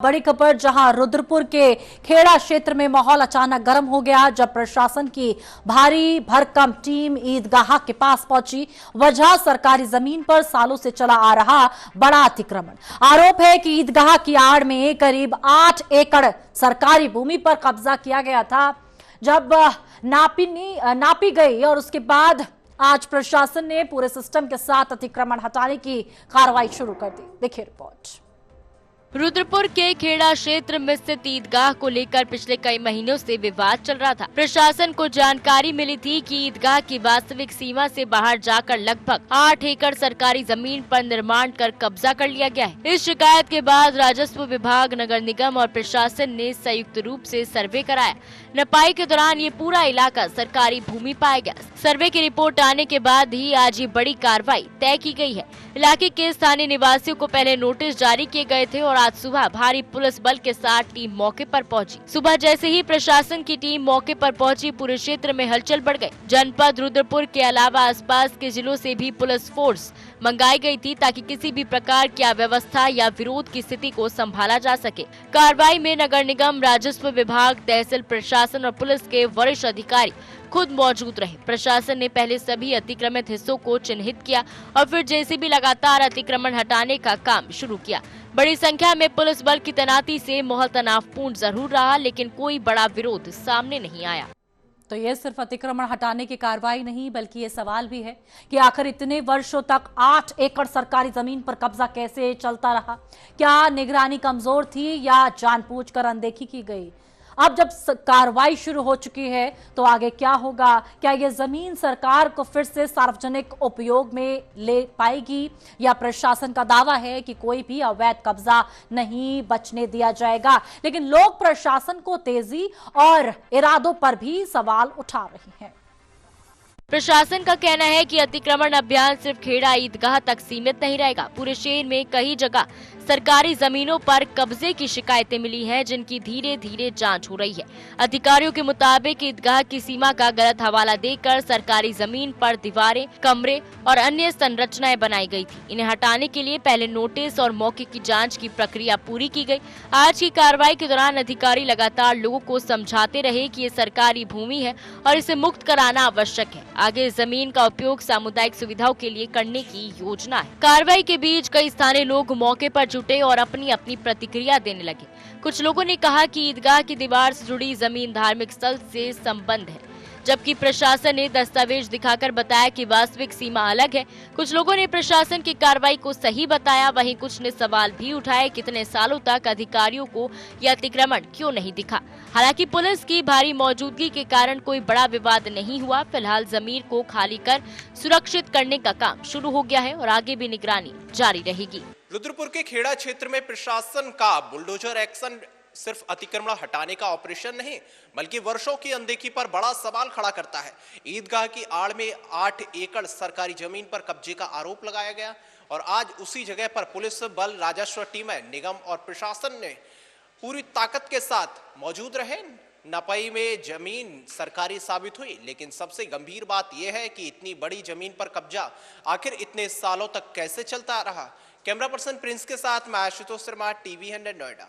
बड़ी खबर जहां रुद्रपुर के खेड़ा क्षेत्र में माहौल अचानक गर्म हो गया जब प्रशासन की भारी भरकम टीम ईदगाह के पास पहुंची। वजह सरकारी जमीन पर सालों से चला आ रहा बड़ा अतिक्रमण। आरोप है कि ईदगाह की आड़ में करीब 8 एकड़ सरकारी भूमि पर कब्जा किया गया था। जब नापी गई और उसके बाद आज प्रशासन ने पूरे सिस्टम के साथ अतिक्रमण हटाने की कार्रवाई शुरू कर दी। देखिए रिपोर्ट। रुद्रपुर के खेड़ा क्षेत्र में स्थित ईदगाह को लेकर पिछले कई महीनों से विवाद चल रहा था। प्रशासन को जानकारी मिली थी कि ईदगाह की वास्तविक सीमा से बाहर जाकर लगभग 8 एकड़ सरकारी जमीन पर निर्माण कर कब्जा कर लिया गया है। इस शिकायत के बाद राजस्व विभाग, नगर निगम और प्रशासन ने संयुक्त रूप से सर्वे कराया। नपाई के दौरान ये पूरा इलाका सरकारी भूमि पाया गया। सर्वे की रिपोर्ट आने के बाद ही आज ये बड़ी कार्रवाई तय की गई है। इलाके के स्थानीय निवासियों को पहले नोटिस जारी किए गए थे और आज सुबह भारी पुलिस बल के साथ टीम मौके पर पहुंची। सुबह जैसे ही प्रशासन की टीम मौके पर पहुंची, पूरे क्षेत्र में हलचल बढ़ गई। जनपद रुद्रपुर के अलावा आसपास के जिलों से भी पुलिस फोर्स मंगाई गई थी ताकि किसी भी प्रकार की अव्यवस्था या विरोध की स्थिति को संभाला जा सके। कार्रवाई में नगर निगम, राजस्व विभाग, तहसील प्रशासन और पुलिस के वरिष्ठ अधिकारी खुद मौजूद रहे। प्रशासन ने पहले सभी अतिक्रमित हिस्सों को चिन्हित किया और फिर जेसीबी लगातार अतिक्रमण हटाने का काम शुरू किया। बड़ी संख्या में पुलिस बल की तैनाती से माहौल तनावपूर्ण जरूर रहा, लेकिन कोई बड़ा विरोध सामने नहीं आया। तो ये सिर्फ अतिक्रमण हटाने की कार्रवाई नहीं, बल्कि ये सवाल भी है कि आखिर इतने वर्षों तक 8 एकड़ सरकारी जमीन पर कब्जा कैसे चलता रहा। क्या निगरानी कमजोर थी या जानबूझकर अनदेखी की गई? अब जब कार्रवाई शुरू हो चुकी है तो आगे क्या होगा? क्या ये जमीन सरकार को फिर से सार्वजनिक उपयोग में ले पाएगी या प्रशासन का दावा है कि कोई भी अवैध कब्जा नहीं बचने दिया जाएगा? लेकिन लोग प्रशासन को तेजी और इरादों पर भी सवाल उठा रहे हैं। प्रशासन का कहना है कि अतिक्रमण अभियान सिर्फ खेड़ा ईदगाह तक सीमित नहीं रहेगा। पूरे शहर में कई जगह सरकारी जमीनों पर कब्जे की शिकायतें मिली हैं, जिनकी धीरे धीरे जांच हो रही है। अधिकारियों के मुताबिक ईदगाह की सीमा का गलत हवाला देकर सरकारी जमीन पर दीवारें, कमरे और अन्य संरचनाएं बनाई गई थी। इन्हें हटाने के लिए पहले नोटिस और मौके की जांच की प्रक्रिया पूरी की गई। आज की कार्रवाई के दौरान अधिकारी लगातार लोगों को समझाते रहे कि ये सरकारी भूमि है और इसे मुक्त कराना आवश्यक है। आगे जमीन का उपयोग सामुदायिक सुविधाओं के लिए करने की योजना है। कार्रवाई के बीच कई स्थानीय लोग मौके पर जुटे और अपनी अपनी प्रतिक्रिया देने लगे। कुछ लोगों ने कहा कि ईदगाह की दीवार से जुड़ी जमीन धार्मिक स्थल से संबंध है, जबकि प्रशासन ने दस्तावेज दिखाकर बताया कि वास्तविक सीमा अलग है। कुछ लोगों ने प्रशासन की कार्रवाई को सही बताया, वहीं कुछ ने सवाल भी उठाए कितने सालों तक अधिकारियों को यह अतिक्रमण क्यों नहीं दिखा। हालांकि पुलिस की भारी मौजूदगी के कारण कोई बड़ा विवाद नहीं हुआ। फिलहाल जमीन को खाली कर सुरक्षित करने का काम शुरू हो गया है और आगे भी निगरानी जारी रहेगी। रुद्रपुर के खेड़ा क्षेत्र में प्रशासन का बुलडोजर एक्शन सिर्फ अतिक्रमण हटाने का ऑपरेशन नहीं, बल्कि वर्षों की अनदेखी पर बड़ा सवाल खड़ा करता है। ईदगाह की आड़ में 8 एकड़ सरकारी जमीन पर कब्जे का आरोप लगाया गया और आज उसी जगह पर पुलिस बल, राजस्व टीमें, निगम और प्रशासन ने पूरी ताकत के साथ मौजूद रहे। नपाई में जमीन सरकारी साबित हुई, लेकिन सबसे गंभीर बात यह है कि इतनी बड़ी जमीन पर कब्जा आखिर इतने सालों तक कैसे चलता रहा। कैमरा पर्सन प्रिंस के साथ मैं आशुतोष शर्मा, TV 100 नोएडा।